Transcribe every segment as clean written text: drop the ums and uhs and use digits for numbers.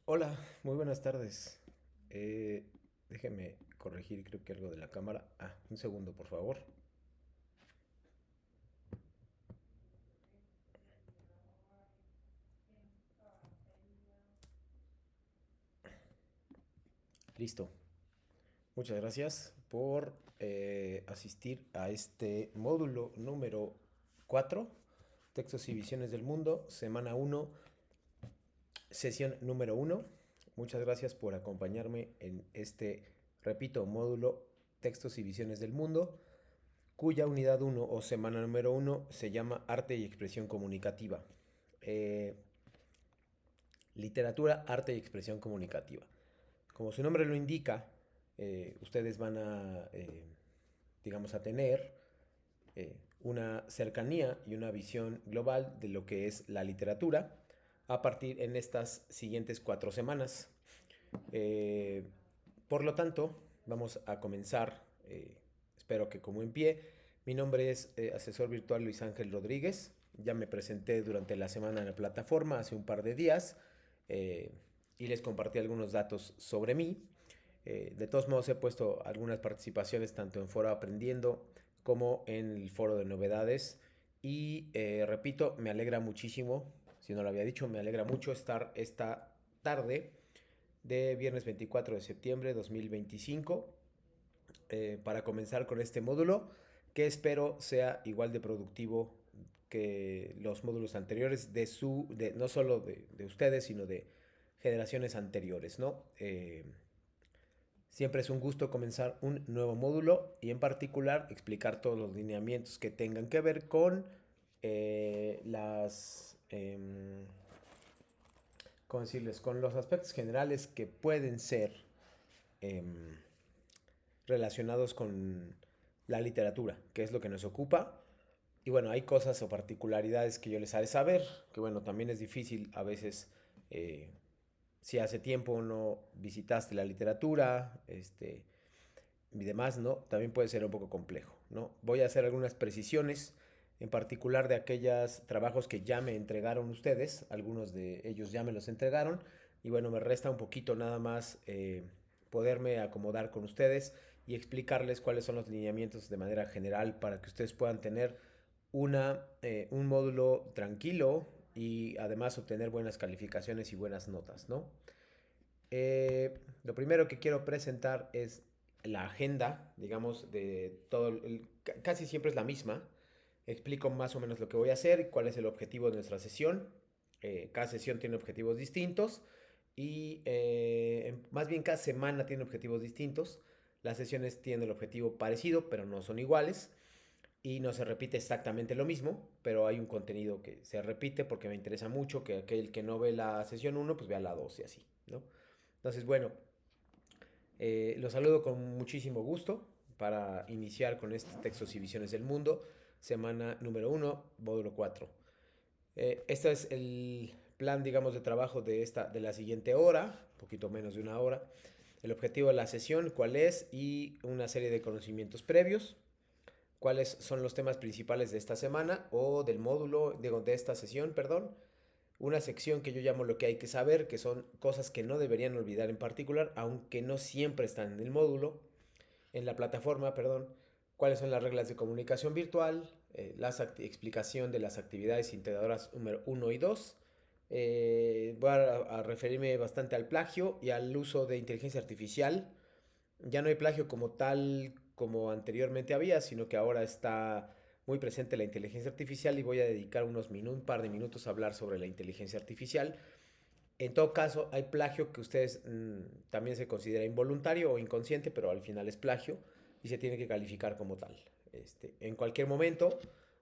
Hola, muy buenas tardes. Eh, Déjeme corregir, creo que algo de la cámara. Un segundo, por favor. Listo. Muchas gracias por asistir a este módulo número 4, Textos y Visiones del Mundo, semana uno, sesión número uno. Muchas gracias por acompañarme en este, repito, módulo Textos y Visiones del Mundo, cuya unidad uno o semana número uno se llama Arte y Expresión Comunicativa. Eh, Literatura, arte y expresión comunicativa. Como su nombre lo indica, ustedes van a, digamos, a tener una cercanía y una visión global de lo que es la literatura a partir en estas siguientes 4 semanas. Eh, por lo tanto, vamos a comenzar, espero que como en pie. Mi nombre es asesor virtual Luis Ángel Rodríguez. Ya me presenté durante la semana en la plataforma hace un par de días eh, y les compartí algunos datos sobre mí. De todos modos, he puesto algunas participaciones tanto en Foro Aprendiendo como en el Foro de Novedades. Y repito, me alegra muchísimo, si no lo había dicho, me alegra mucho estar esta tarde de viernes 24 de septiembre de 2025 para comenzar con este módulo que espero sea igual de productivo que los módulos anteriores no solo de ustedes, sino de generaciones anteriores, ¿no? Siempre es un gusto comenzar un nuevo módulo y en particular explicar todos los lineamientos que tengan que ver con ¿cómo decirles? Con los aspectos generales que pueden ser em, relacionados con la literatura, que es lo que nos ocupa. Y bueno, hay cosas o particularidades que yo les haré saber, que bueno, también es difícil a veces, eh, si hace tiempo no visitaste la literatura, y demás, ¿no? También puede ser un poco complejo, ¿no? Voy a hacer algunas precisiones, en particular de aquellos trabajos que ya me entregaron ustedes, algunos de ellos ya me los entregaron, y bueno, me resta un poquito nada más poderme acomodar con ustedes y explicarles cuáles son los lineamientos de manera general para que ustedes puedan tener un módulo tranquilo y además obtener buenas calificaciones y buenas notas, ¿no? Lo primero que quiero presentar es la agenda, digamos, de todo, casi siempre es la misma. Explico más o menos lo que voy a hacer, cuál es el objetivo de nuestra sesión. Cada sesión tiene objetivos distintos y más bien cada semana tiene objetivos distintos. Las sesiones tienen el objetivo parecido, pero no son iguales. Y no se repite exactamente lo mismo, pero hay un contenido que se repite porque me interesa mucho que aquel que no ve la sesión uno pues vea la 2 y así, ¿no? Entonces, bueno, los saludo con muchísimo gusto para iniciar con este Textos y Visiones del Mundo, semana número uno, módulo 4. Este es el plan, digamos, de trabajo de la siguiente hora, un poquito menos de una hora. El objetivo de la sesión, cuál es, y una serie de conocimientos previos. Cuáles son los temas principales de esta semana o del módulo, digo, de esta sesión, perdón. Una sección que yo llamo lo que hay que saber, que son cosas que no deberían olvidar en particular, aunque no siempre están en el módulo, en la plataforma, perdón. Cuáles son las reglas de comunicación virtual, explicación de las actividades integradoras número uno y 2. Voy a referirme bastante al plagio y al uso de inteligencia artificial. Ya no hay plagio como tal como anteriormente había, sino que ahora está muy presente la inteligencia artificial y voy a dedicar un par de minutos a hablar sobre la inteligencia artificial. En todo caso, hay plagio que ustedes también se considera involuntario o inconsciente, pero al final es plagio y se tiene que calificar como tal. En cualquier momento,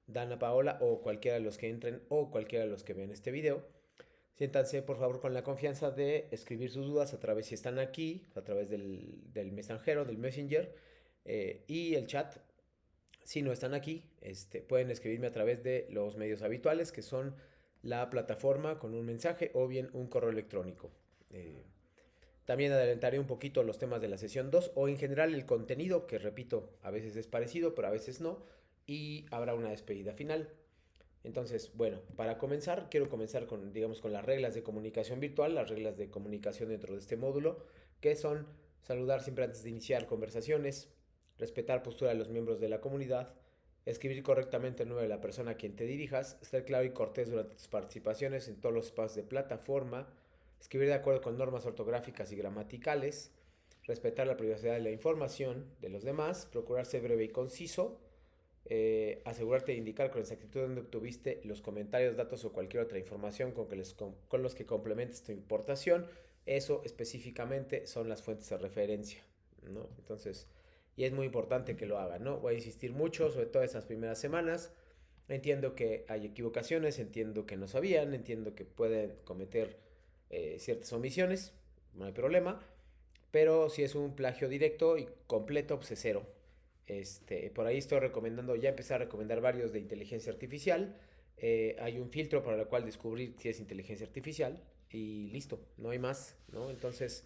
Dana Paola o cualquiera de los que entren o cualquiera de los que vean este video, siéntanse por favor con la confianza de escribir sus dudas a través, si están aquí, a través del mensajero, del Messenger y el chat. Si no están aquí, pueden escribirme a través de los medios habituales que son la plataforma con un mensaje o bien un correo electrónico. Eh, También adelantaré un poquito los temas de la sesión 2 o en general el contenido, que repito, a veces es parecido, pero a veces no. Y habrá una despedida final. Entonces, bueno, para comenzar, quiero comenzar con, digamos, con las reglas de comunicación virtual, las reglas de comunicación dentro de este módulo, que son saludar siempre antes de iniciar conversaciones, respetar postura de los miembros de la comunidad, escribir correctamente el nombre de la persona a quien te dirijas, ser claro y cortés durante tus participaciones en todos los espacios de plataforma, escribir de acuerdo con normas ortográficas y gramaticales, respetar la privacidad de la información de los demás, procurar ser breve y conciso, asegurarte de indicar con exactitud dónde obtuviste los comentarios, datos o cualquier otra información con los que complementes tu importación. Eso específicamente son las fuentes de referencia, ¿no? Entonces, y es muy importante que lo hagan, ¿no? Voy a insistir mucho, sobre todo esas primeras semanas. Entiendo que hay equivocaciones, entiendo que no sabían, entiendo que pueden cometer ciertas omisiones, no hay problema, pero si es un plagio directo y completo, pues es cero. Por ahí estoy recomendando, ya empecé a recomendar varios de inteligencia artificial. Hay un filtro para el cual descubrir si es inteligencia artificial y listo, no hay más, ¿no? Entonces,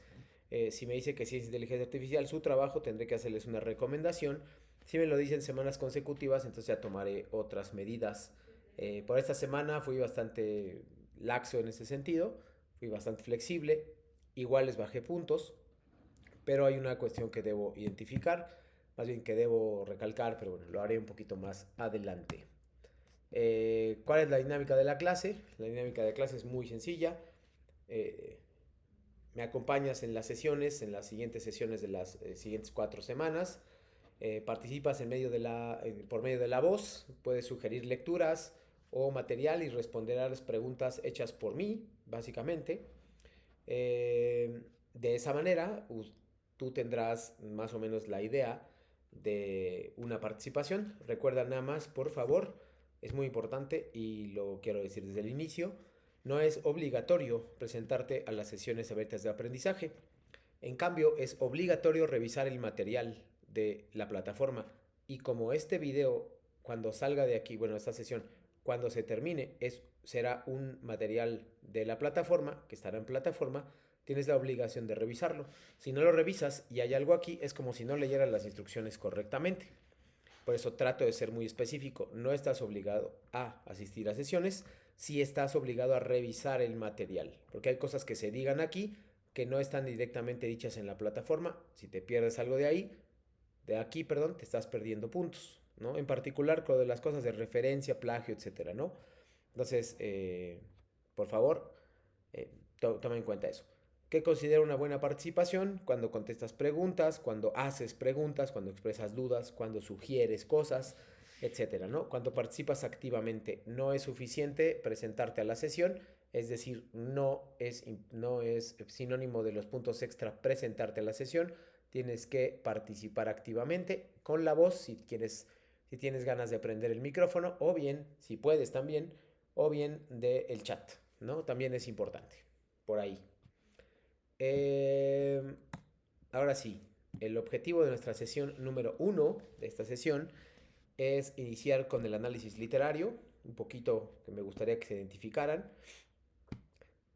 si me dice que si es inteligencia artificial su trabajo, tendré que hacerles una recomendación. Si me lo dicen semanas consecutivas, entonces ya tomaré otras medidas. Por esta semana fui bastante laxo en ese sentido, fui bastante flexible, igual les bajé puntos, pero hay una cuestión que debo identificar, más bien que debo recalcar, pero bueno, lo haré un poquito más adelante. ¿Cuál es la dinámica de la clase? La dinámica de la clase es muy sencilla. Eh, Me acompañas en las sesiones, en las siguientes sesiones de las siguientes 4 semanas. Participas por medio de la voz, puedes sugerir lecturas o material y responder a las preguntas hechas por mí, básicamente. De esa manera, tú tendrás más o menos la idea de una participación. Recuerda nada más, por favor, es muy importante y lo quiero decir desde el inicio, no es obligatorio presentarte a las sesiones abiertas de aprendizaje. En cambio, es obligatorio revisar el material de la plataforma. Y como este video, cuando salga de aquí, bueno, esta sesión, cuando se termine, será un material de la plataforma, que estará en plataforma, tienes la obligación de revisarlo. Si no lo revisas y hay algo aquí, es como si no leyeras las instrucciones correctamente. Por eso trato de ser muy específico. No estás obligado a asistir a sesiones, sí estás obligado a revisar el material. Porque hay cosas que se digan aquí que no están directamente dichas en la plataforma. Si te pierdes algo de aquí, perdón, te estás perdiendo puntos, ¿no? En particular con las cosas de referencia, plagio, etcétera, ¿no? Entonces, por favor, toma en cuenta eso. ¿Qué considero una buena participación? Cuando contestas preguntas, cuando haces preguntas, cuando expresas dudas, cuando sugieres cosas, etcétera, ¿no? Cuando participas activamente, no es suficiente presentarte a la sesión, es decir, no es sinónimo de los puntos extra presentarte a la sesión, tienes que participar activamente con la voz si tienes ganas de aprender el micrófono, o bien, si puedes también, o bien del chat, ¿no? También es importante, por ahí. Eh, Ahora sí, el objetivo de nuestra sesión número 1 de esta sesión es iniciar con el análisis literario, un poquito que me gustaría que se identificaran,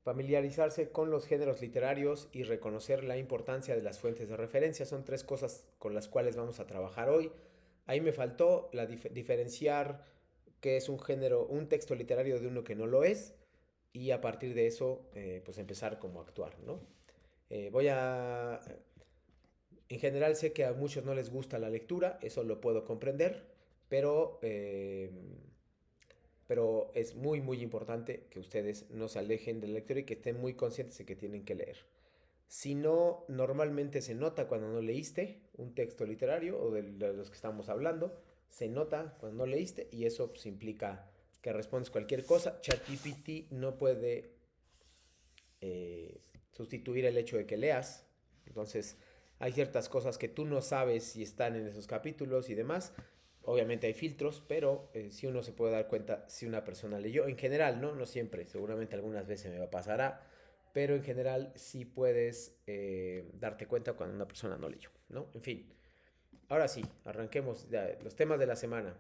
familiarizarse con los géneros literarios y reconocer la importancia de las fuentes de referencia. Son 3 cosas con las cuales vamos a trabajar hoy. Ahí me faltó diferenciar qué es un género, un texto literario de uno que no lo es, y a partir de eso, pues empezar como a actuar, ¿no? Voy a... En general sé que a muchos no les gusta la lectura, eso lo puedo comprender, pero, eh, pero es muy, muy importante que ustedes no se alejen de la lectura y que estén muy conscientes de que tienen que leer. Si no, normalmente se nota cuando no leíste un texto literario o de los que estamos hablando, se nota cuando no leíste y eso pues, implica que respondes cualquier cosa. ChatGPT no puede eh, sustituir el hecho de que leas. Entonces, hay ciertas cosas que tú no sabes si están en esos capítulos y demás. Obviamente hay filtros, pero si uno se puede dar cuenta si una persona leyó. En general, ¿no? No siempre, seguramente algunas veces me pasará, pero en general sí puedes darte cuenta cuando una persona no leyó, ¿no? En fin, ahora sí, arranquemos los temas de la semana.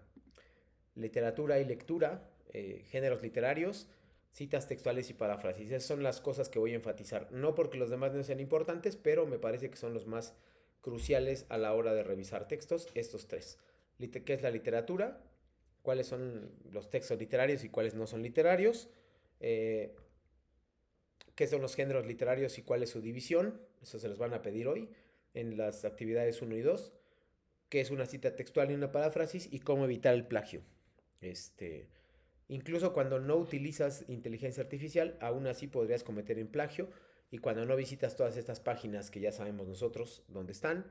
Literatura y lectura, géneros literarios, citas textuales y paráfrasis. Esas son las cosas que voy a enfatizar. No porque los demás no sean importantes, pero me parece que son los más cruciales a la hora de revisar textos, estos 3. ¿Qué es la literatura? cuáles son los textos literarios y cuáles no son literarios, eh, qué son los géneros literarios y cuál es su división, eso se los van a pedir hoy en las actividades 1 y 2, qué es una cita textual y una paráfrasis y cómo evitar el plagio. Este, Incluso cuando no utilizas inteligencia artificial, aún así podrías cometer un plagio. Y cuando no visitas todas estas páginas que ya sabemos nosotros dónde están,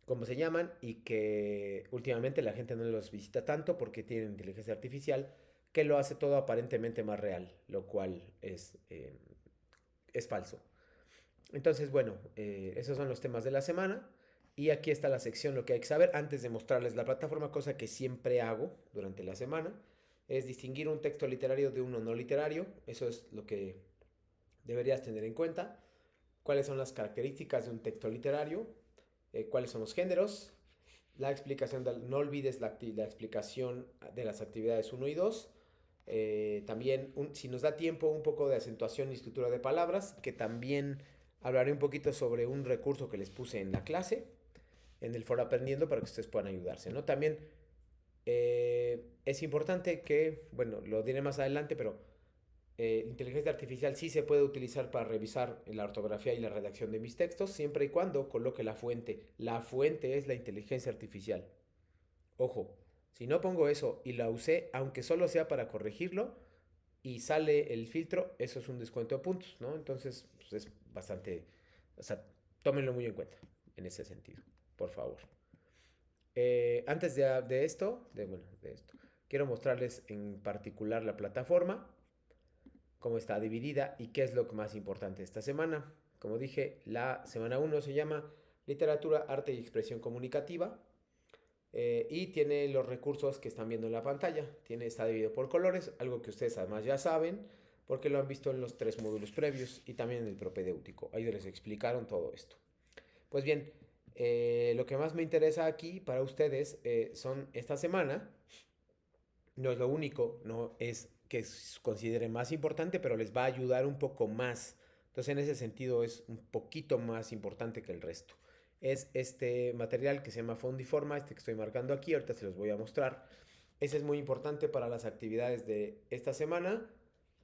cómo se llaman, y que últimamente la gente no los visita tanto porque tienen inteligencia artificial, que lo hace todo aparentemente más real, lo cual es falso. Entonces, bueno, esos son los temas de la semana. Y aquí está la sección Lo que hay que saber. Antes de mostrarles la plataforma, cosa que siempre hago durante la semana, es distinguir un texto literario de uno no literario. Eso es lo que deberías tener en cuenta. Cuáles son las características de un texto literario, cuáles son los géneros, la explicación, no olvides la explicación de las actividades 1 y 2. También, si nos da tiempo, un poco de acentuación y escritura de palabras, que también hablaré un poquito sobre un recurso que les puse en la clase, en el foro aprendiendo, para que ustedes puedan ayudarse, ¿no? También es importante que, bueno, lo diré más adelante, pero inteligencia artificial sí se puede utilizar para revisar la ortografía y la redacción de mis textos, siempre y cuando coloque la fuente. La fuente es la inteligencia artificial. Ojo, si no pongo eso y la usé, aunque solo sea para corregirlo, y sale el filtro, eso es un descuento de puntos, ¿no? Entonces, pues es bastante, o sea, tómenlo muy en cuenta en ese sentido, por favor. Antes de esto, bueno, de esto, quiero mostrarles en particular la plataforma, cómo está dividida y qué es lo más importante esta semana. Como dije, la semana 1 se llama Literatura, Arte y Expresión Comunicativa. Y tiene los recursos que están viendo en la pantalla. Está dividido por colores, algo que ustedes además ya saben, porque lo han visto en los 3 módulos previos y también en el propedéutico. Ahí les explicaron todo esto. Pues bien, lo que más me interesa aquí para ustedes son esta semana. No es lo único, no es que consideren más importante, pero les va a ayudar un poco más. Entonces, en ese sentido, es un poquito más importante que el resto. Es este material que se llama Fondiforma, este que estoy marcando aquí, ahorita se los voy a mostrar. Ese es muy importante para las actividades de esta semana,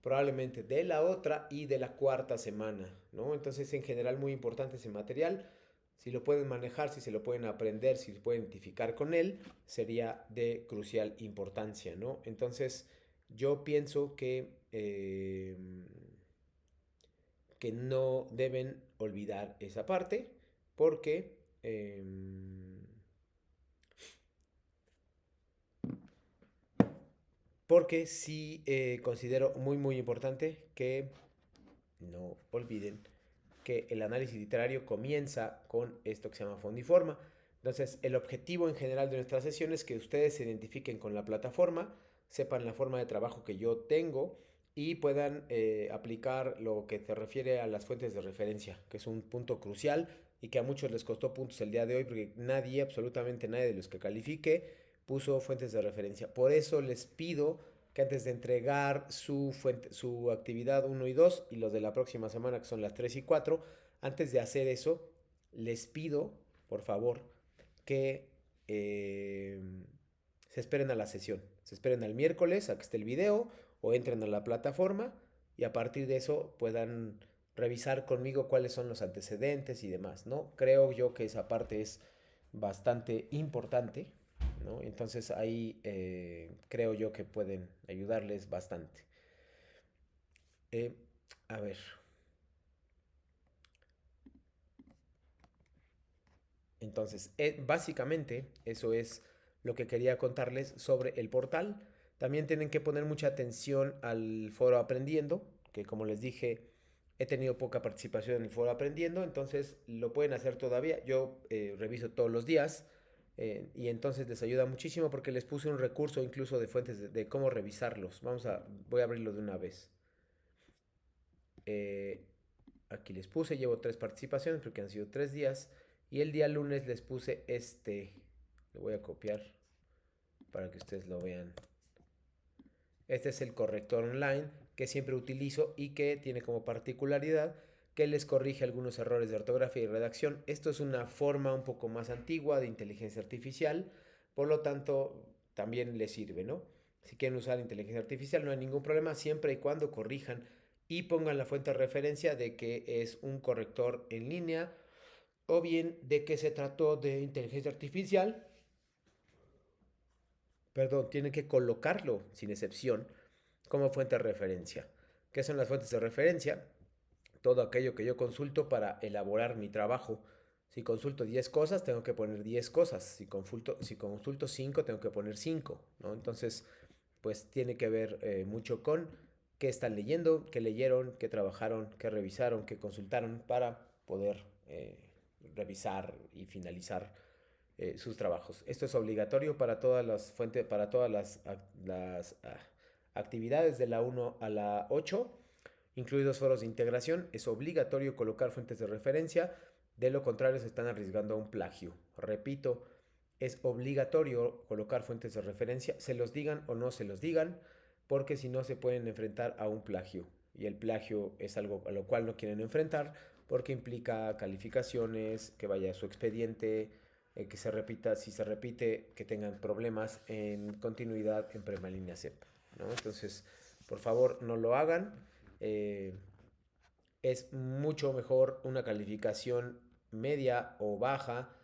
probablemente de la otra y de la cuarta semana, ¿no? Entonces, en general, muy importante ese material. Si lo pueden manejar, si se lo pueden aprender, si se pueden identificar con él, sería de crucial importancia, ¿no? Entonces, yo pienso que no deben olvidar esa parte porque porque sí considero muy muy importante que no olviden que el análisis literario comienza con esto que se llama fondiforma. Entonces, el objetivo en general de nuestra sesión es que ustedes se identifiquen con la plataforma, sepan la forma de trabajo que yo tengo y puedan aplicar lo que se refiere a las fuentes de referencia, que es un punto crucial y que a muchos les costó puntos el día de hoy porque nadie, absolutamente nadie de los que califique, puso fuentes de referencia. Por eso les pido que antes de entregar su actividad 1 y 2 y los de la próxima semana que son las 3 y 4, antes de hacer eso, les pido, por favor, que se esperen a la sesión. Se esperen al miércoles a que esté el video o entren a la plataforma y a partir de eso puedan revisar conmigo cuáles son los antecedentes y demás, ¿no? Creo yo que esa parte es bastante importante, ¿no? Entonces ahí creo yo que pueden ayudarles bastante. Eh, a ver. Entonces, básicamente eso es lo que quería contarles sobre el portal. También tienen que poner mucha atención al foro aprendiendo, que como les dije, he tenido poca participación en el foro aprendiendo, entonces lo pueden hacer todavía. Yo reviso todos los días y entonces les ayuda muchísimo porque les puse un recurso incluso de fuentes de cómo revisarlos. Voy a abrirlo de una vez. Eh, Aquí les puse, llevo 3 participaciones porque han sido 3 días. Y el día lunes les puse lo voy a copiar para que ustedes lo vean. Este es el corrector online que siempre utilizo y que tiene como particularidad que les corrige algunos errores de ortografía y redacción. Esto es una forma un poco más antigua de inteligencia artificial, por lo tanto también les sirve, ¿no? Si quieren usar inteligencia artificial no hay ningún problema, siempre y cuando corrijan y pongan la fuente de referencia de que es un corrector en línea o bien de que se trató de inteligencia artificial. Perdón, tienen que colocarlo sin excepción como fuente de referencia. ¿Qué son las fuentes de referencia? Todo aquello que yo consulto para elaborar mi trabajo. Si consulto 10 cosas, tengo que poner 10 cosas. Si consulto 5, tengo que poner 5, ¿no? Entonces, pues tiene que ver mucho con qué están leyendo, qué leyeron, qué trabajaron, qué revisaron, qué consultaron para poder revisar y finalizar sus trabajos. Esto es obligatorio para todas las fuentes, para todas las actividades de la 1 a la 8, incluidos foros de integración. Es obligatorio colocar fuentes de referencia, de lo contrario se están arriesgando a un plagio. Repito, es obligatorio colocar fuentes de referencia, se los digan o no se los digan, porque si no se pueden enfrentar a un plagio. Y el plagio es algo a lo cual no quieren enfrentar porque implica calificaciones, que vaya a su expediente, que se repita, si se repite, que tengan problemas en continuidad en Prima Línea CEP, ¿no? Entonces, por favor, no lo hagan. Eh, es mucho mejor una calificación media o baja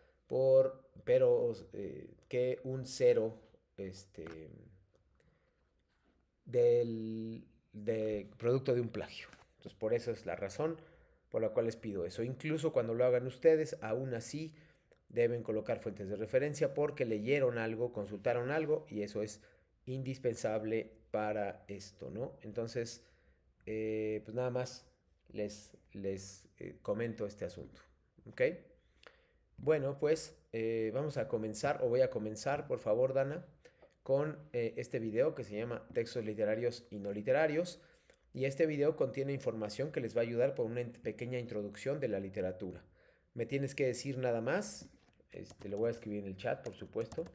pero que un cero este, de producto de un plagio. Entonces, por eso es la razón por la cual les pido eso. Incluso cuando lo hagan ustedes, aún así deben colocar fuentes de referencia porque leyeron algo, consultaron algo y eso es indispensable para esto, ¿no? Entonces, pues nada más les comento este asunto, ¿ok? Bueno, pues vamos a comenzar, o voy a comenzar, por favor, Dana, con este video que se llama Textos literarios y no literarios. Y este video contiene información que les va a ayudar por una pequeña introducción de la literatura. Me tienes que decir nada más. Lo voy a escribir en el chat, por supuesto.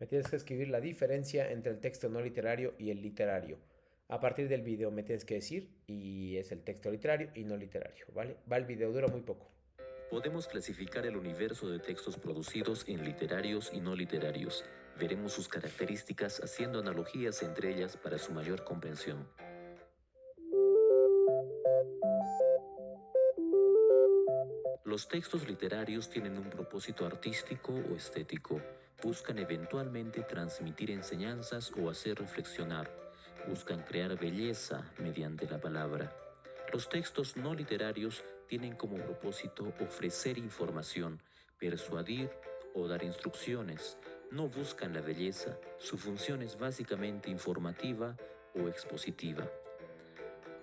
Me tienes que escribir la diferencia entre el texto no literario y el literario. A partir del video me tienes que decir y es el texto literario y no literario, ¿vale? Va el video, dura muy poco. Podemos clasificar el universo de textos producidos en literarios y no literarios. Veremos sus características haciendo analogías entre ellas para su mayor comprensión. Los textos literarios tienen un propósito artístico o estético. Buscan eventualmente transmitir enseñanzas o hacer reflexionar. Buscan crear belleza mediante la palabra. Los textos no literarios tienen como propósito ofrecer información, persuadir o dar instrucciones. No buscan la belleza, su función es básicamente informativa o expositiva.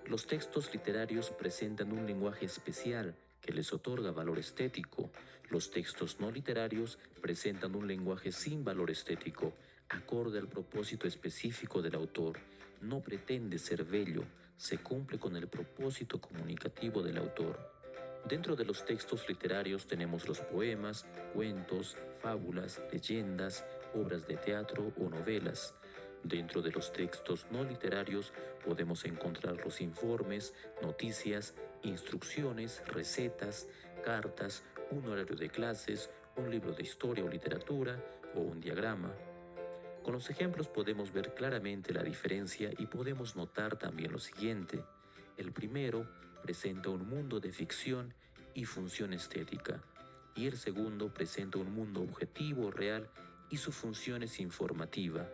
Los textos literarios presentan un lenguaje especial que les otorga valor estético. Los textos no literarios presentan un lenguaje sin valor estético, acorde al propósito específico del autor. No pretende ser bello, se cumple con el propósito comunicativo del autor. Dentro de los textos literarios tenemos los poemas, cuentos, fábulas, leyendas, obras de teatro o novelas. Dentro de los textos no literarios podemos encontrar los informes, noticias, instrucciones, recetas, cartas, un horario de clases, un libro de historia o literatura o un diagrama. Con los ejemplos podemos ver claramente la diferencia y podemos notar también lo siguiente. El primero presenta un mundo de ficción y función estética, y el segundo presenta un mundo objetivo, real, y su función es informativa.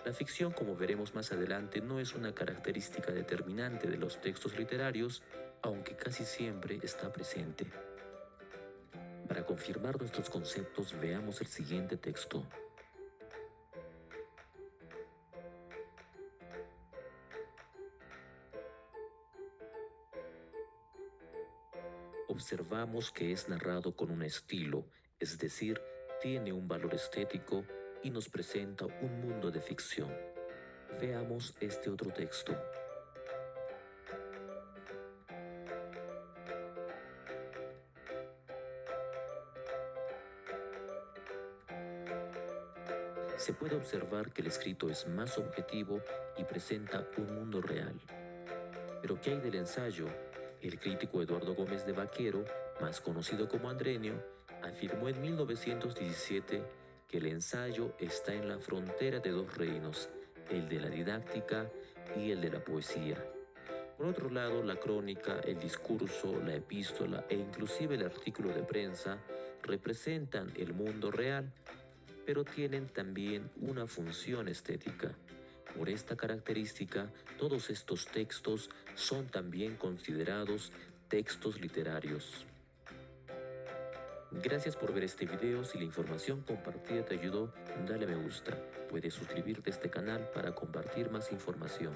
La ficción, como veremos más adelante, no es una característica determinante de los textos literarios, aunque casi siempre está presente. Para confirmar nuestros conceptos, veamos el siguiente texto. Observamos que es narrado con un estilo, es decir, tiene un valor estético y nos presenta un mundo de ficción. Veamos este otro texto. Se puede observar que el escrito es más objetivo y presenta un mundo real. Pero ¿qué hay del ensayo? El crítico Eduardo Gómez de Vaquero más conocido como Andrenio, afirmó en 1917 que el ensayo está en la frontera de dos reinos, el de la didáctica y el de la poesía. Por otro lado, la crónica, el discurso, la epístola e inclusive el artículo de prensa representan el mundo real, pero tienen también una función estética. Por esta característica, todos estos textos son también considerados textos literarios. Gracias por ver este video. Si la información compartida te ayudó, dale me gusta. Puedes suscribirte a este canal para compartir más información.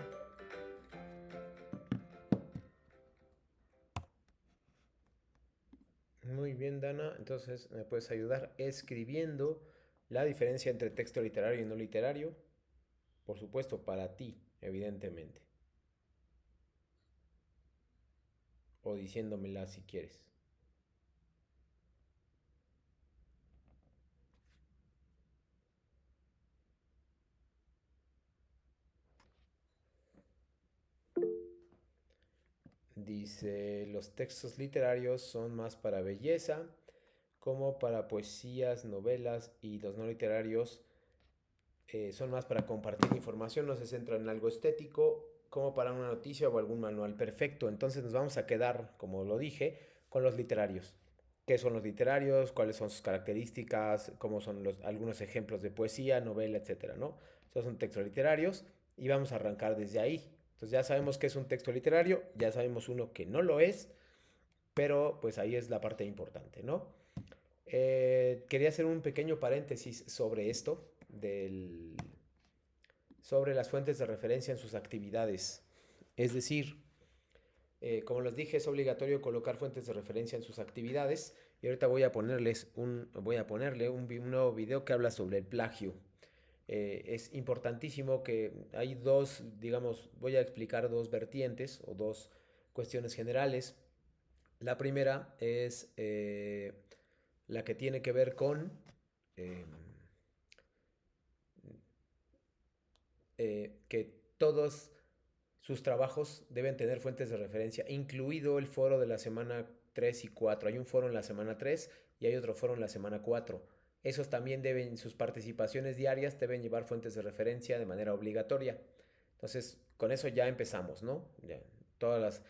Muy bien, Dana. Entonces, ¿me puedes ayudar escribiendo la diferencia entre texto literario y no literario? Por supuesto, para ti, evidentemente. O diciéndomela si quieres. Dice, los textos literarios son más para belleza, como para poesías, novelas, y los no literarios son más para compartir información, no se centran en algo estético, como para una noticia o algún manual perfecto. Entonces nos vamos a quedar, como lo dije, con los literarios. ¿Qué son los literarios? ¿Cuáles son sus características? ¿Cómo son algunos ejemplos de poesía, novela, etcétera, ¿no? Estos son textos literarios y vamos a arrancar desde ahí. Entonces ya sabemos que es un texto literario, ya sabemos uno que no lo es, pero pues ahí es la parte importante, ¿no? Quería hacer un pequeño paréntesis sobre esto, sobre las fuentes de referencia en sus actividades. Es decir, como les dije, es obligatorio colocar fuentes de referencia en sus actividades. Y ahorita voy a ponerle un nuevo video que habla sobre el plagio. Es importantísimo que hay dos, digamos, voy a explicar dos vertientes o dos cuestiones generales. La primera es la que tiene que ver con eh, que todos sus trabajos deben tener fuentes de referencia, incluido el foro de la semana 3 y 4. Hay un foro en la semana 3 y hay otro foro en la semana 4. Esos también deben, sus participaciones diarias deben llevar fuentes de referencia de manera obligatoria. Entonces, con eso ya empezamos, ¿no? Ya, todas las...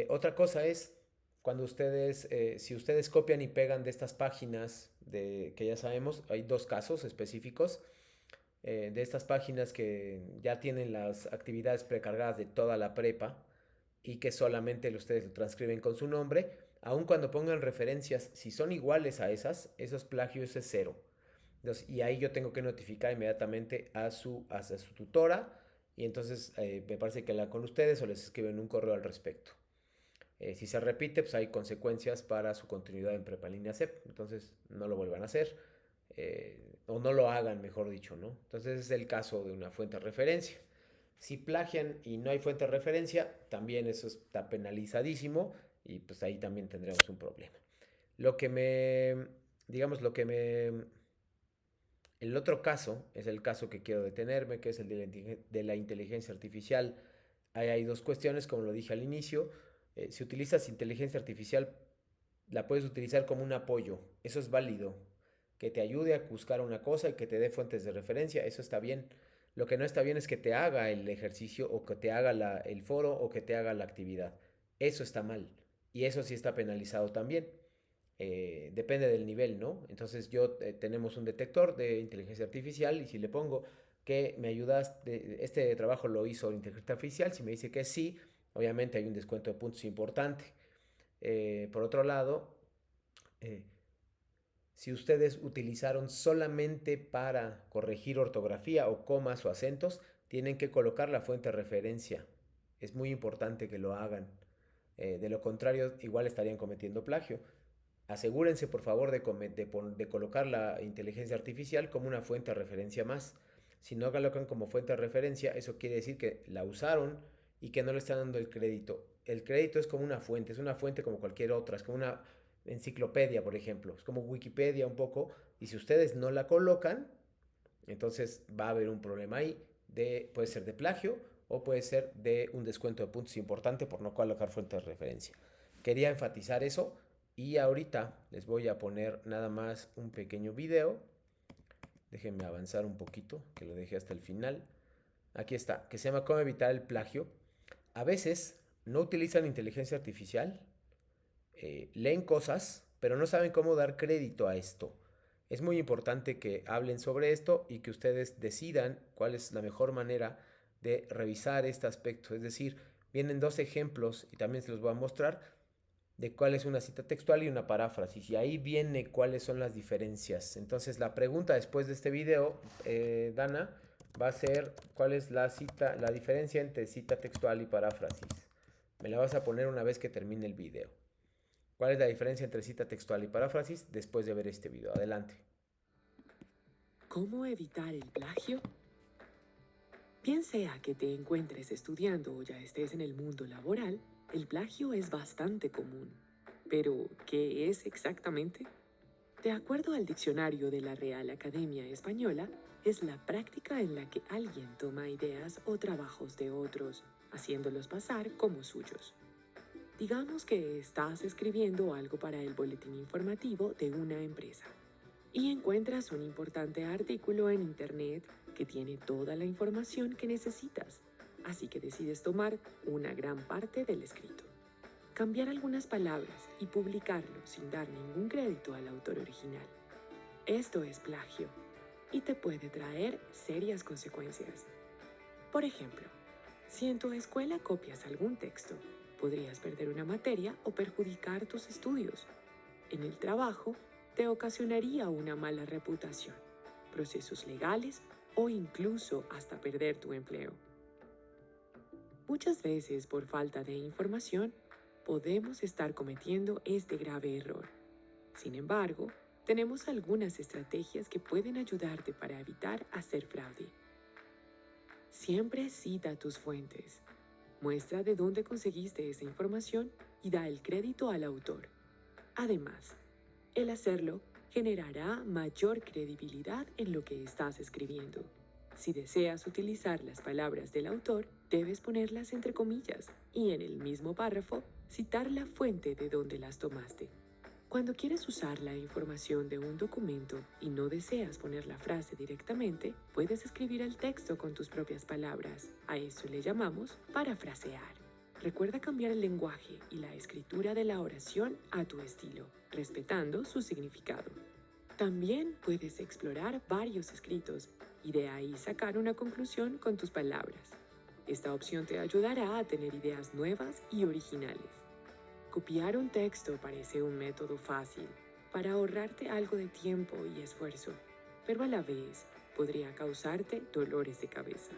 otra cosa es cuando ustedes, si ustedes copian y pegan de estas páginas, que ya sabemos, hay dos casos específicos de estas páginas que ya tienen las actividades precargadas de toda la prepa y que solamente ustedes lo transcriben con su nombre, aun cuando pongan referencias, si son iguales a esos plagios es cero. Entonces, y ahí yo tengo que notificar inmediatamente a su tutora y entonces me parece que la con ustedes o les escriben un correo al respecto. Si se repite, pues hay consecuencias para su continuidad en Prepa Línea CEP. Entonces, no lo vuelvan a hacer. O no lo hagan, mejor dicho, ¿no? Entonces, es el caso de una fuente de referencia. Si plagian y no hay fuente de referencia, también eso está penalizadísimo y pues ahí también tendremos un problema. Lo que me, digamos, lo que me... El otro caso es el caso que quiero detenerme, que es el de la inteligencia artificial. Ahí hay dos cuestiones, como lo dije al inicio. Si utilizas inteligencia artificial, la puedes utilizar como un apoyo. Eso es válido. Que te ayude a buscar una cosa y que te dé fuentes de referencia, eso está bien. Lo que no está bien es que te haga el ejercicio o que te haga el foro o que te haga la actividad. Eso está mal. Y eso sí está penalizado también. Depende del nivel, ¿no? Entonces tenemos un detector de inteligencia artificial y si le pongo que me ayudas, este trabajo lo hizo la inteligencia artificial, si me dice que sí, obviamente hay un descuento de puntos importante. Por otro lado, eh, si ustedes utilizaron solamente para corregir ortografía o comas o acentos, tienen que colocar la fuente de referencia. Es muy importante que lo hagan. De lo contrario, igual estarían cometiendo plagio. Asegúrense, por favor, de colocar la inteligencia artificial como una fuente de referencia más. Si no colocan como fuente de referencia, eso quiere decir que la usaron y que no le están dando el crédito. El crédito es como una fuente, es una fuente como cualquier otra, es como una enciclopedia, por ejemplo, es como Wikipedia un poco, y si ustedes no la colocan, entonces va a haber un problema ahí, puede ser de plagio o puede ser de un descuento de puntos importante por no colocar fuente de referencia. Quería enfatizar eso Y ahorita les voy a poner nada más un pequeño video. Déjenme avanzar un poquito, que lo dejé hasta el final. Aquí está, que se llama Cómo evitar el plagio. A veces no utilizan inteligencia artificial, leen cosas, pero no saben cómo dar crédito a esto. Es muy importante que hablen sobre esto y que ustedes decidan cuál es la mejor manera de revisar este aspecto. Es decir, vienen dos ejemplos y también se los voy a mostrar de cuál es una cita textual y una paráfrasis. Y ahí viene cuáles son las diferencias. Entonces la pregunta después de este video, Dana, va a ser cuál es la diferencia entre cita textual y paráfrasis. Me la vas a poner una vez que termine el video. ¿Cuál es la diferencia entre cita textual y paráfrasis después de ver este video? Adelante. ¿Cómo evitar el plagio? Bien sea que te encuentres estudiando o ya estés en el mundo laboral, el plagio es bastante común. Pero, ¿qué es exactamente? De acuerdo al diccionario de la Real Academia Española, es la práctica en la que alguien toma ideas o trabajos de otros, haciéndolos pasar como suyos. Digamos que estás escribiendo algo para el boletín informativo de una empresa y encuentras un importante artículo en Internet que tiene toda la información que necesitas, así que decides tomar una gran parte del escrito, cambiar algunas palabras y publicarlo sin dar ningún crédito al autor original. Esto es plagio y te puede traer serias consecuencias. Por ejemplo, si en tu escuela copias algún texto, podrías perder una materia o perjudicar tus estudios. En el trabajo, te ocasionaría una mala reputación, procesos legales o incluso hasta perder tu empleo. Muchas veces, por falta de información, podemos estar cometiendo este grave error. Sin embargo, tenemos algunas estrategias que pueden ayudarte para evitar hacer fraude. Siempre cita tus fuentes. Muestra de dónde conseguiste esa información y da el crédito al autor. Además, el hacerlo generará mayor credibilidad en lo que estás escribiendo. Si deseas utilizar las palabras del autor, debes ponerlas entre comillas y en el mismo párrafo citar la fuente de donde las tomaste. Cuando quieres usar la información de un documento y no deseas poner la frase directamente, puedes escribir el texto con tus propias palabras. A eso le llamamos parafrasear. Recuerda cambiar el lenguaje y la escritura de la oración a tu estilo, respetando su significado. También puedes explorar varios escritos y de ahí sacar una conclusión con tus palabras. Esta opción te ayudará a tener ideas nuevas y originales. Copiar un texto parece un método fácil para ahorrarte algo de tiempo y esfuerzo, pero a la vez podría causarte dolores de cabeza.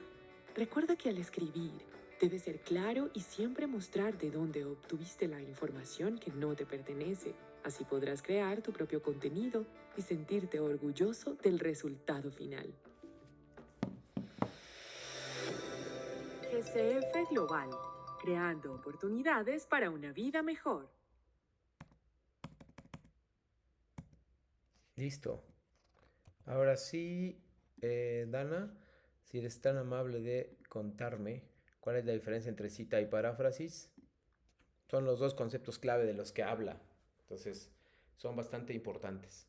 Recuerda que al escribir, debes ser claro y siempre mostrar de dónde obtuviste la información que no te pertenece. Así podrás crear tu propio contenido y sentirte orgulloso del resultado final. GCF Global, creando oportunidades para una vida mejor. Listo. Ahora sí, Dana, si eres tan amable de contarme cuál es la diferencia entre cita y paráfrasis. Son los dos conceptos clave de los que habla. Entonces, son bastante importantes.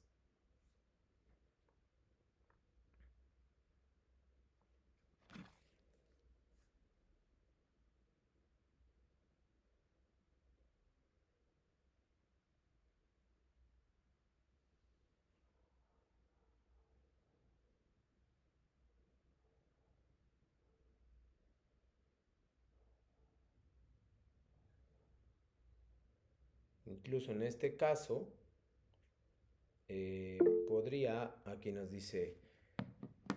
Incluso en este caso, podría, aquí nos dice,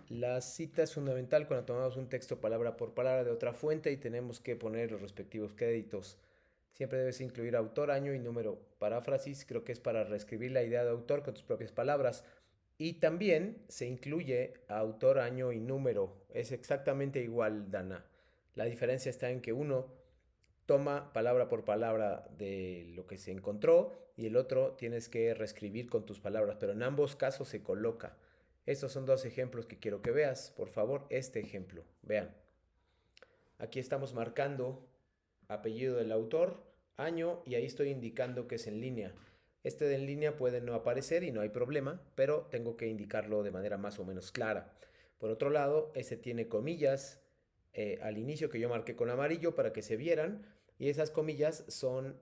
la cita es fundamental cuando tomamos un texto palabra por palabra de otra fuente y tenemos que poner los respectivos créditos. Siempre debes incluir autor, año y número. Paráfrasis creo que es para reescribir la idea de autor con tus propias palabras. Y también se incluye autor, año y número. Es exactamente igual, Dana. La diferencia está en que uno toma palabra por palabra de lo que se encontró y el otro tienes que reescribir con tus palabras, pero en ambos casos se coloca. Estos son dos ejemplos que quiero que veas. Por favor, este ejemplo. Vean. Aquí estamos marcando apellido del autor, año y ahí estoy indicando que es en línea. Este de en línea puede no aparecer y no hay problema, pero tengo que indicarlo de manera más o menos clara. Por otro lado, ese tiene comillas al inicio que yo marqué con amarillo para que se vieran, y esas comillas son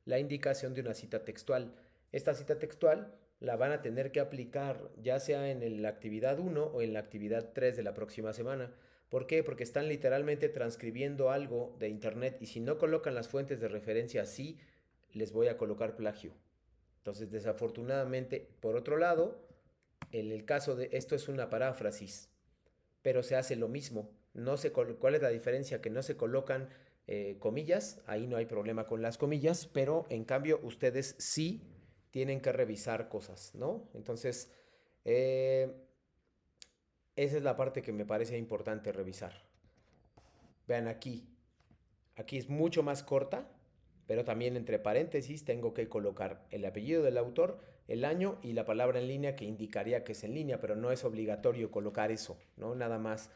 la indicación de una cita textual. Esta cita textual la van a tener que aplicar ya sea en la actividad 1 o en la actividad 3 de la próxima semana. ¿Por qué? Porque están literalmente transcribiendo algo de internet, y si no colocan las fuentes de referencia así, les voy a colocar plagio. Entonces, desafortunadamente, por otro lado, en el caso de esto es una paráfrasis, pero se hace lo mismo. No se ¿Cuál es la diferencia? Que no se colocan comillas, ahí no hay problema con las comillas, pero en cambio ustedes sí tienen que revisar cosas, ¿no? Entonces, eh, esa es la parte que me parece importante revisar. Vean aquí, aquí es mucho más corta, pero también entre paréntesis tengo que colocar el apellido del autor, el año y la palabra en línea que indicaría que es en línea, pero no es obligatorio colocar eso, ¿no? Nada más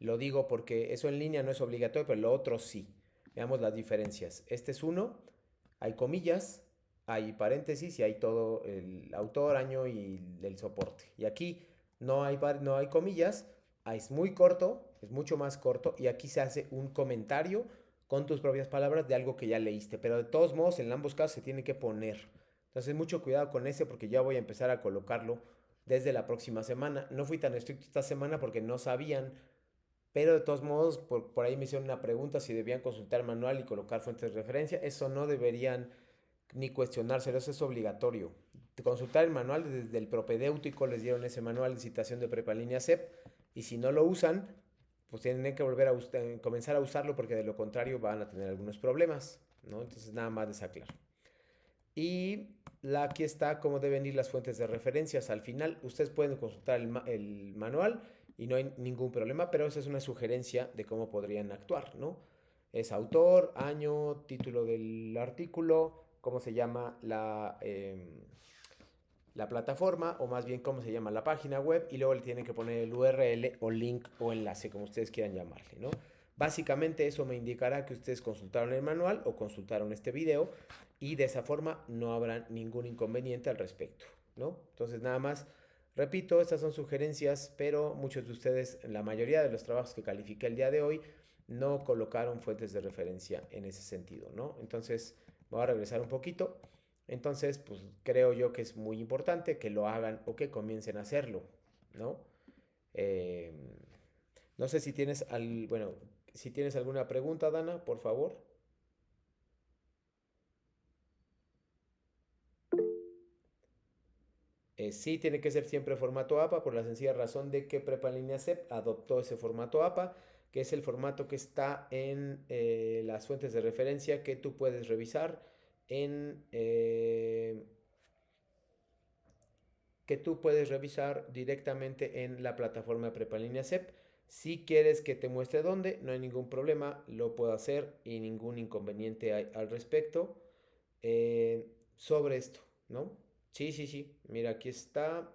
lo digo porque eso en línea no es obligatorio, pero lo otro sí. Veamos las diferencias. Este es uno, hay comillas, hay paréntesis y hay todo el autor, año y el soporte. Y aquí no hay comillas, es muy corto, es mucho más corto, y aquí se hace un comentario con tus propias palabras de algo que ya leíste, pero de todos modos en ambos casos se tiene que poner. Entonces mucho cuidado con ese porque ya voy a empezar a colocarlo desde la próxima semana. No fui tan estricto esta semana porque no sabían, pero de todos modos por ahí me hicieron una pregunta si debían consultar el manual y colocar fuentes de referencia. Eso no deberían ni cuestionárselo, eso es obligatorio. Consultar el manual desde el propedéutico, les dieron ese manual de citación de prepa línea CEP, y si no lo usan, pues tienen que volver a comenzar a usarlo porque de lo contrario van a tener algunos problemas, ¿no? Entonces nada más les aclaro. Y aquí está cómo deben ir las fuentes de referencias. Al final ustedes pueden consultar el manual y no hay ningún problema, pero esa es una sugerencia de cómo podrían actuar, ¿no? Es autor, año, título del artículo, cómo se llama la plataforma, o más bien cómo se llama la página web, y luego le tienen que poner el URL o link o enlace, como ustedes quieran llamarle, ¿no? Básicamente eso me indicará que ustedes consultaron el manual o consultaron este video, y de esa forma no habrá ningún inconveniente al respecto, ¿no? Entonces nada más, repito, estas son sugerencias, pero muchos de ustedes, en la mayoría de los trabajos que califiqué el día de hoy, no colocaron fuentes de referencia en ese sentido, ¿no? Entonces voy a regresar un poquito. Entonces, pues creo yo que es muy importante que lo hagan o que comiencen a hacerlo, ¿no? Eh, no sé si tienes bueno, si tienes alguna pregunta, Dana, por favor. Sí, tiene que ser siempre formato APA por la sencilla razón de que Prepa en Línea CEP adoptó ese formato APA, que es el formato que está en las fuentes de referencia que tú puedes revisar en que tú puedes revisar directamente en la plataforma Prepa en Línea CEP. Si quieres que te muestre dónde, no hay ningún problema, lo puedo hacer y ningún inconveniente hay al respecto sobre esto, ¿no? Sí, sí, sí. Mira, aquí está.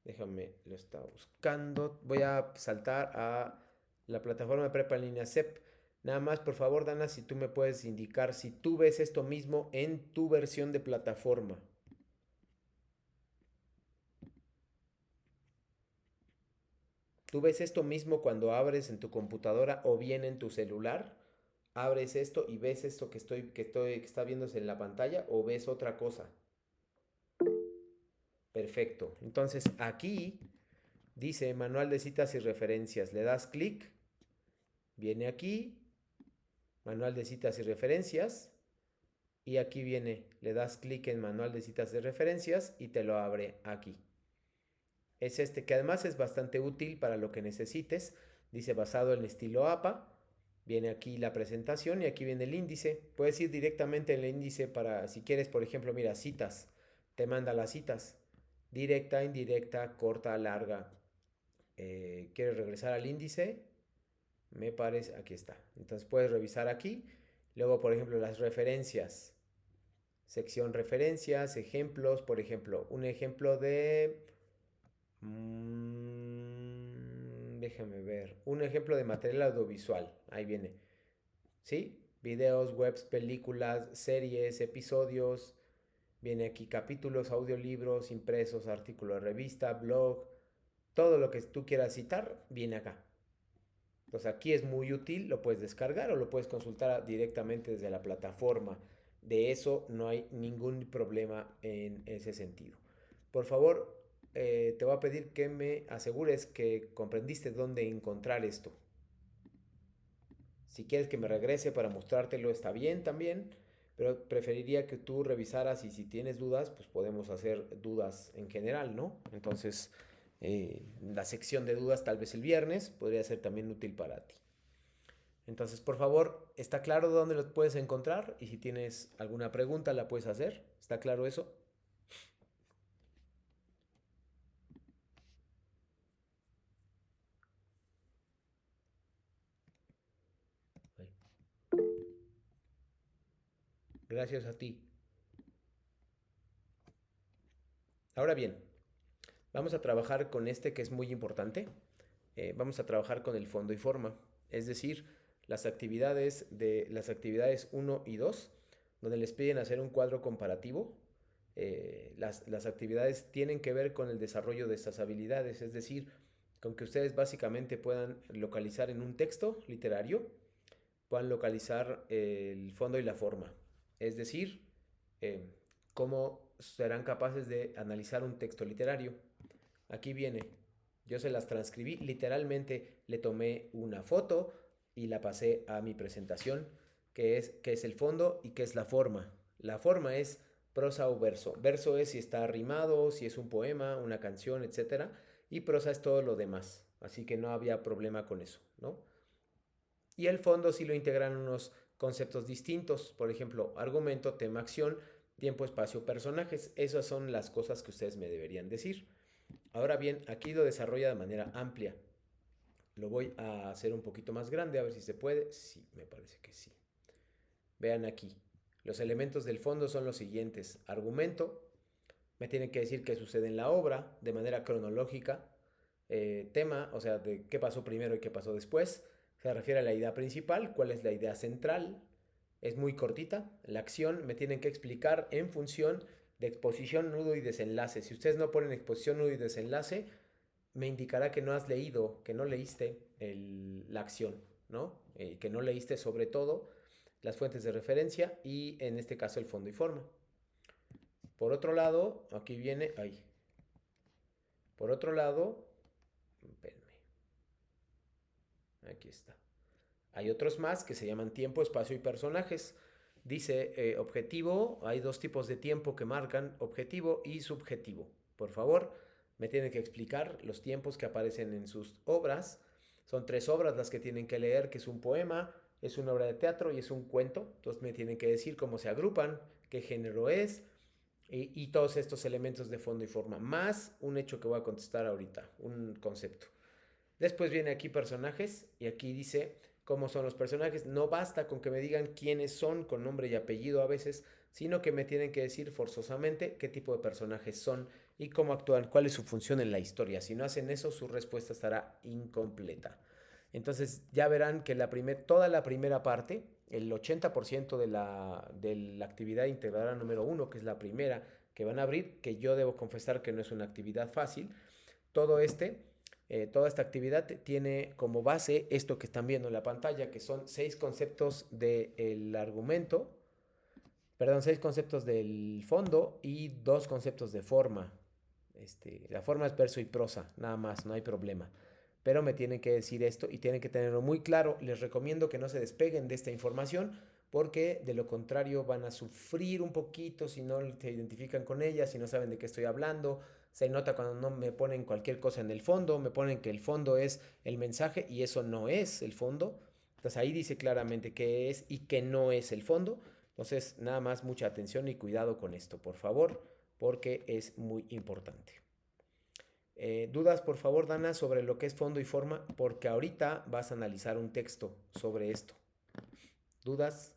Déjame, lo estaba buscando. Voy a saltar a la plataforma de Prepa en Línea CEP. Nada más, por favor, Dana, si tú me puedes indicar si tú ves esto mismo en tu versión de plataforma. ¿Tú ves esto mismo cuando abres en tu computadora o bien en tu celular? ¿Abres esto y ves esto que está viéndose en la pantalla, o ves otra cosa? Perfecto. Entonces aquí dice manual de citas y referencias. Le das clic, viene aquí, manual de citas y referencias, y aquí viene, le das clic en manual de citas y referencias y te lo abre aquí. Es este que además es bastante útil para lo que necesites. Dice basado en estilo APA. Viene aquí la presentación y aquí viene el índice. Puedes ir directamente en el índice para, si quieres, por ejemplo, mira, citas. Te manda las citas. Directa, indirecta, corta, larga. ¿Quieres regresar al índice? Me parece, aquí está. Entonces puedes revisar aquí. Luego, por ejemplo, las referencias. Sección referencias, ejemplos. Por ejemplo, un ejemplo de... déjame ver. Un ejemplo de material audiovisual. Ahí viene. ¿Sí? Videos, webs, películas, series, episodios. Viene aquí capítulos, audiolibros, impresos, artículo de revista, blog, todo lo que tú quieras citar, viene acá. Entonces aquí es muy útil, lo puedes descargar o lo puedes consultar directamente desde la plataforma. De eso no hay ningún problema en ese sentido. Por favor, te voy a pedir que me asegures que comprendiste dónde encontrar esto. Si quieres que me regrese para mostrártelo, está bien también, pero preferiría que tú revisaras y si tienes dudas, pues podemos hacer dudas en general, ¿no? Entonces, la sección de dudas tal vez el viernes podría ser también útil para ti. Entonces, por favor, ¿está claro dónde lo puedes encontrar? Y si tienes alguna pregunta, la puedes hacer. ¿Está claro eso? Gracias a ti. Ahora bien, vamos a trabajar con este que es muy importante. Vamos a trabajar con el fondo y forma. Es decir, las actividades 1 y 2, donde les piden hacer un cuadro comparativo. Las actividades tienen que ver con el desarrollo de estas habilidades, es decir, con que ustedes básicamente puedan localizar en un texto literario, puedan localizar el fondo y la forma. Es decir, eh, cómo serán capaces de analizar un texto literario. Aquí viene, yo se las transcribí, literalmente le tomé una foto y la pasé a mi presentación, qué es el fondo y qué es la forma. La forma es prosa o verso. Verso es si está rimado, si es un poema, una canción, etcétera, y prosa es todo lo demás. Así que no había problema con eso, ¿no? Y el fondo sí lo integran unos conceptos distintos, por ejemplo, argumento, tema, acción, tiempo, espacio, personajes. Esas son las cosas que ustedes me deberían decir. Ahora bien, aquí lo desarrolla de manera amplia. Lo voy a hacer un poquito más grande, a ver si se puede. Sí, me parece que sí. Vean aquí. Los elementos del fondo son los siguientes. Argumento, me tienen que decir qué sucede en la obra de manera cronológica. Tema, o sea, de qué pasó primero y qué pasó después. Se refiere a la idea principal, cuál es la idea central. Es muy cortita. La acción me tienen que explicar en función de exposición, nudo y desenlace. Si ustedes no ponen exposición, nudo y desenlace, me indicará que no has leído, que no leíste la acción, ¿no? Que no leíste sobre todo las fuentes de referencia y en este caso el fondo y forma. Por otro lado, aquí viene, ahí. Por otro lado, espérenme, aquí está. Hay otros más que se llaman tiempo, espacio y personajes. Dice objetivo, hay dos tipos de tiempo que marcan, objetivo y subjetivo. Por favor, me tienen que explicar los tiempos que aparecen en sus obras. Son 3 obras las que tienen que leer, que es un poema, es una obra de teatro y es un cuento. Entonces me tienen que decir cómo se agrupan, qué género es y todos estos elementos de fondo y forma, más un hecho que voy a contestar ahorita, un concepto. Después viene aquí personajes y aquí dice cómo son los personajes. No basta con que me digan quiénes son con nombre y apellido a veces, sino que me tienen que decir forzosamente qué tipo de personajes son y cómo actúan, cuál es su función en la historia. Si no hacen eso, su respuesta estará incompleta. Entonces ya verán que toda la primera parte, el 80% de la actividad integradora número 1, que es la primera que van a abrir, que yo debo confesar que no es una actividad fácil, todo toda esta actividad tiene como base esto que están viendo en la pantalla, que son 6 conceptos del argumento, perdón, 6 conceptos del fondo y 2 conceptos de forma. La forma es verso y prosa, nada más, no hay problema. Pero me tienen que decir esto y tienen que tenerlo muy claro. Les recomiendo que no se despeguen de esta información porque de lo contrario van a sufrir un poquito si no se identifican con ella, si no saben de qué estoy hablando. Se nota cuando no me ponen cualquier cosa en el fondo, me ponen que el fondo es el mensaje y eso no es el fondo. Entonces ahí dice claramente qué es y qué no es el fondo. Entonces nada más mucha atención y cuidado con esto, por favor, porque es muy importante. Dudas, por favor, Dana, sobre lo que es fondo y forma, porque ahorita vas a analizar un texto sobre esto. ¿Dudas?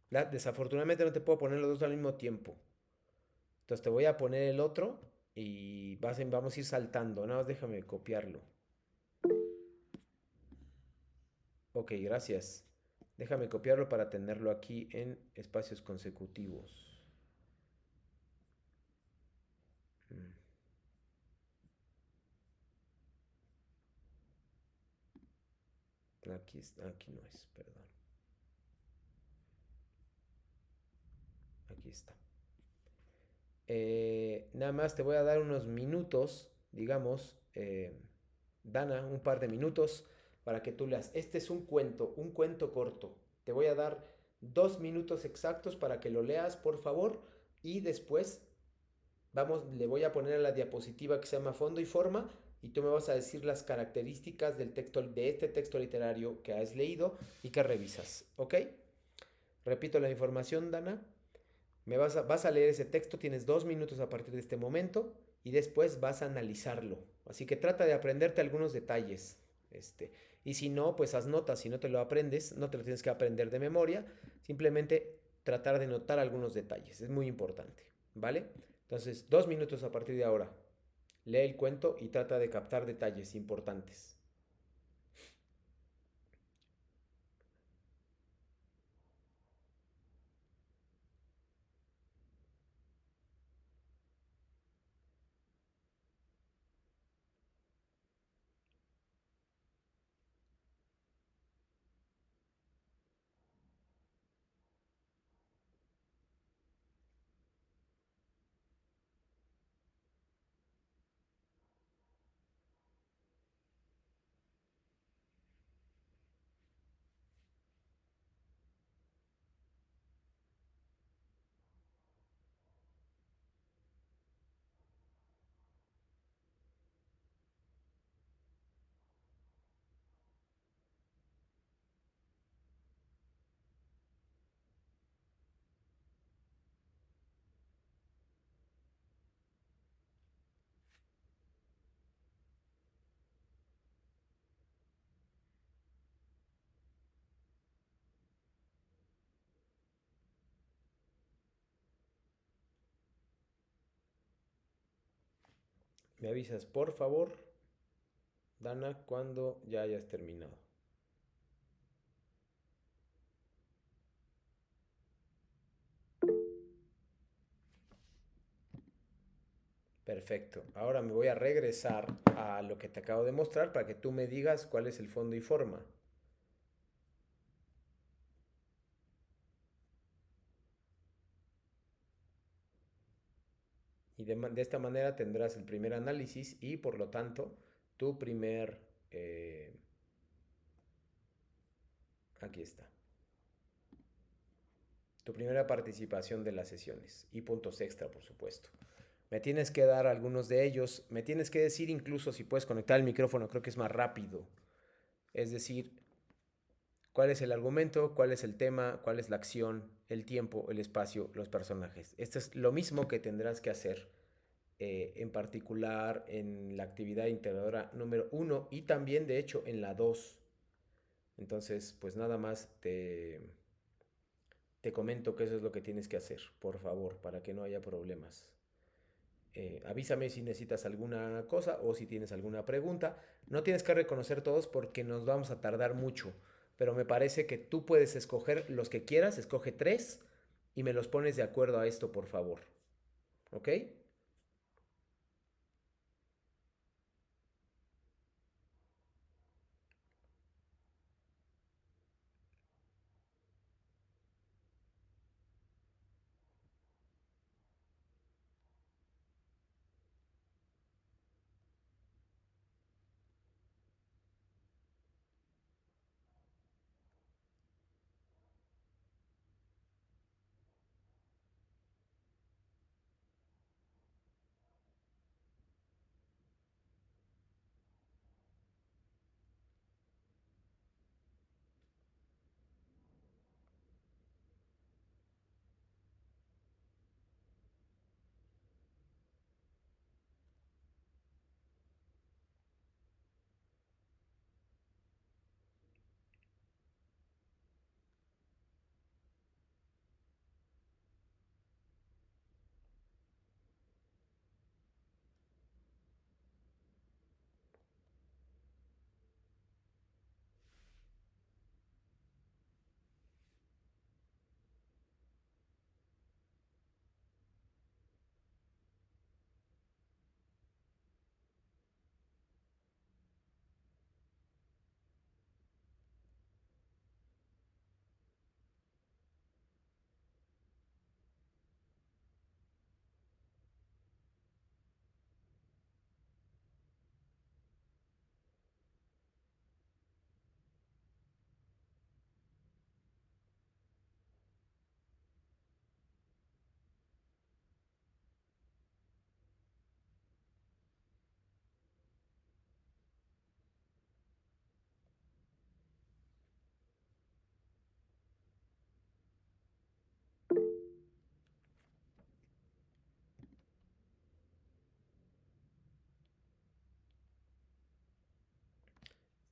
Desafortunadamente no te puedo poner los dos al mismo tiempo. Entonces te voy a poner el otro y vamos a ir saltando. Nada más déjame copiarlo. Ok, gracias. Déjame copiarlo para tenerlo aquí en espacios consecutivos. Aquí no es, perdón. Aquí está. Nada más te voy a dar unos minutos, digamos, Dana, un par de minutos para que tú leas. Este es un cuento corto. Te voy a dar 2 minutos exactos para que lo leas, por favor, y después le voy a poner a la diapositiva que se llama fondo y forma y tú me vas a decir las características del texto, de este texto literario que has leído y que revisas, ¿ok? Repito la información, Dana. Vas a leer ese texto, tienes 2 minutos a partir de este momento y después vas a analizarlo. Así que trata de aprenderte algunos detalles. Y si no, pues haz notas. Si no te lo aprendes, no te lo tienes que aprender de memoria. Simplemente tratar de notar algunos detalles. Es muy importante. ¿Vale? Entonces, 2 minutos a partir de ahora. Lee el cuento y trata de captar detalles importantes. Me avisas, por favor, Dana, cuando ya hayas terminado. Perfecto. Ahora me voy a regresar a lo que te acabo de mostrar para que tú me digas cuál es el fondo y forma. Y de esta manera tendrás el primer análisis y por lo tanto tu primer... eh, aquí está. Tu primera participación de las sesiones y puntos extra, por supuesto. Me tienes que dar algunos de ellos. Me tienes que decir incluso si puedes conectar el micrófono, creo que es más rápido. Es decir, cuál es el argumento, cuál es el tema, cuál es la acción, el tiempo, el espacio, los personajes. Esto es lo mismo que tendrás que hacer en particular en la actividad integradora número 1 y también de hecho en la 2. Entonces, pues nada más te comento que eso es lo que tienes que hacer, por favor, para que no haya problemas. Avísame si necesitas alguna cosa o si tienes alguna pregunta. No tienes que reconocer todos porque nos vamos a tardar mucho, pero me parece que tú puedes escoger los que quieras, escoge 3 y me los pones de acuerdo a esto, por favor. ¿Ok?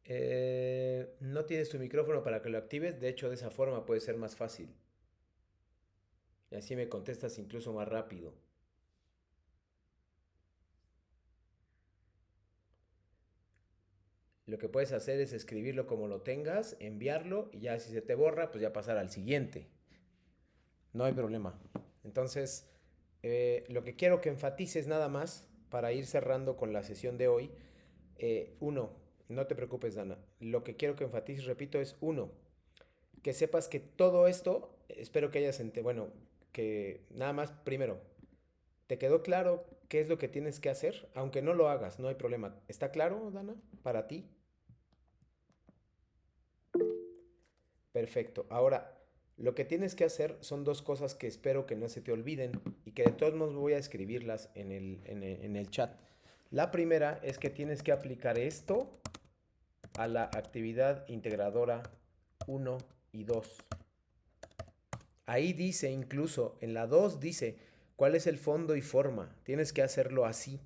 No tienes tu micrófono para que lo actives. De hecho, de esa forma puede ser más fácil. Y así me contestas incluso más rápido. Lo que puedes hacer es escribirlo como lo tengas, enviarlo y ya si se te borra, pues ya pasar al siguiente. No hay problema. Entonces, lo que quiero que enfatices nada más para ir cerrando con la sesión de hoy. Uno, no te preocupes, Dana. Lo que quiero que enfatices, repito, es uno, que sepas que todo esto, espero que hayas entendido, bueno, que nada más, primero, ¿te quedó claro qué es lo que tienes que hacer? Aunque no lo hagas, no hay problema. ¿Está claro, Dana, para ti? Perfecto. Ahora, lo que tienes que hacer son dos cosas que espero que no se te olviden y que de todos modos voy a escribirlas en el chat. La primera es que tienes que aplicar esto a la actividad integradora 1 y 2. Ahí dice incluso, en la 2 dice cuál es el fondo y forma. Tienes que hacerlo así.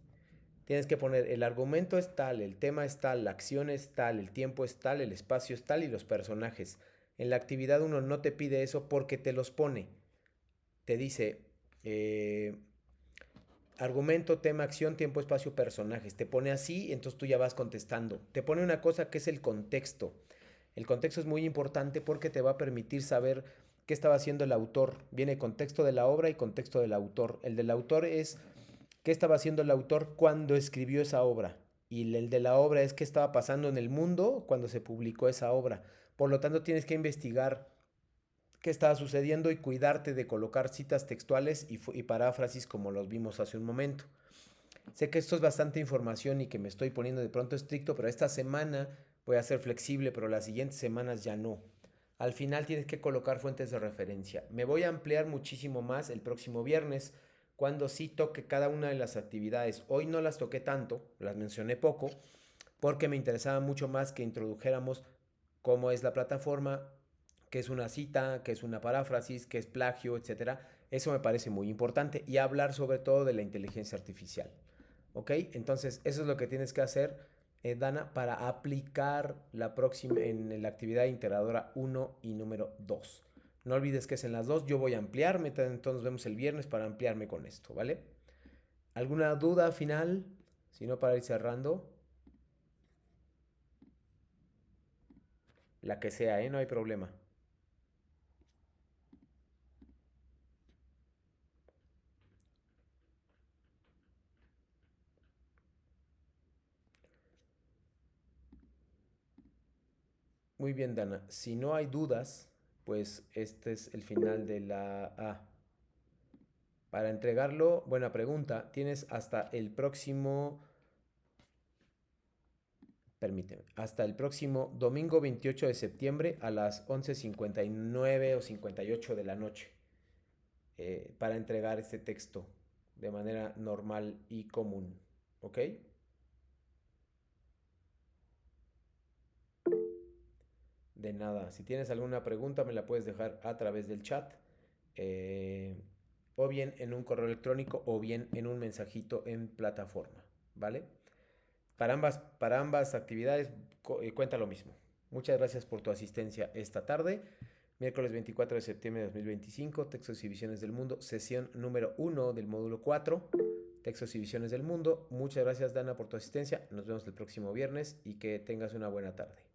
Tienes que poner el argumento es tal, el tema es tal, la acción es tal, el tiempo es tal, el espacio es tal y los personajes. En la actividad 1 no te pide eso porque te los pone. Te dice argumento, tema, acción, tiempo, espacio, personajes. Te pone así, entonces tú ya vas contestando. Te pone una cosa que es el contexto. El contexto es muy importante porque te va a permitir saber qué estaba haciendo el autor. Viene contexto de la obra y contexto del autor. El del autor es qué estaba haciendo el autor cuando escribió esa obra. Y el de la obra es qué estaba pasando en el mundo cuando se publicó esa obra. Por lo tanto, tienes que investigar qué estaba sucediendo y cuidarte de colocar citas textuales y paráfrasis como los vimos hace un momento. Sé que esto es bastante información y que me estoy poniendo de pronto estricto, pero esta semana voy a ser flexible, pero las siguientes semanas ya no. Al final tienes que colocar fuentes de referencia. Me voy a ampliar muchísimo más el próximo viernes, cuando sí toque cada una de las actividades. Hoy no las toqué tanto, las mencioné poco, porque me interesaba mucho más que introdujéramos cómo es la plataforma, qué es una cita, qué es una paráfrasis, qué es plagio, etcétera. Eso me parece muy importante y hablar sobre todo de la inteligencia artificial. ¿Ok? Entonces, eso es lo que tienes que hacer, Dana, para aplicar la próxima en la actividad integradora 1 y número 2. No olvides que es en las dos. Yo voy a ampliarme, entonces nos vemos el viernes para ampliarme con esto, ¿vale? ¿Alguna duda final? Si no, para ir cerrando. La que sea, ¿eh? No hay problema. Muy bien, Dana. Si no hay dudas, pues este es el final de la A. Para entregarlo, buena pregunta. Tienes hasta el próximo, permíteme, hasta el próximo domingo 28 de septiembre a las 11:59 o 58 de la noche para entregar este texto de manera normal y común. ¿Ok? De nada. Si tienes alguna pregunta, me la puedes dejar a través del chat. eh, o bien en un correo electrónico o bien en un mensajito en plataforma. ¿Vale? Para ambas actividades cuenta lo mismo. Muchas gracias por tu asistencia esta tarde. Miércoles 24 de septiembre de 2025, Textos y Visiones del Mundo, sesión número 1 del módulo 4, Textos y Visiones del Mundo. Muchas gracias, Dana, por tu asistencia. Nos vemos el próximo viernes y que tengas una buena tarde.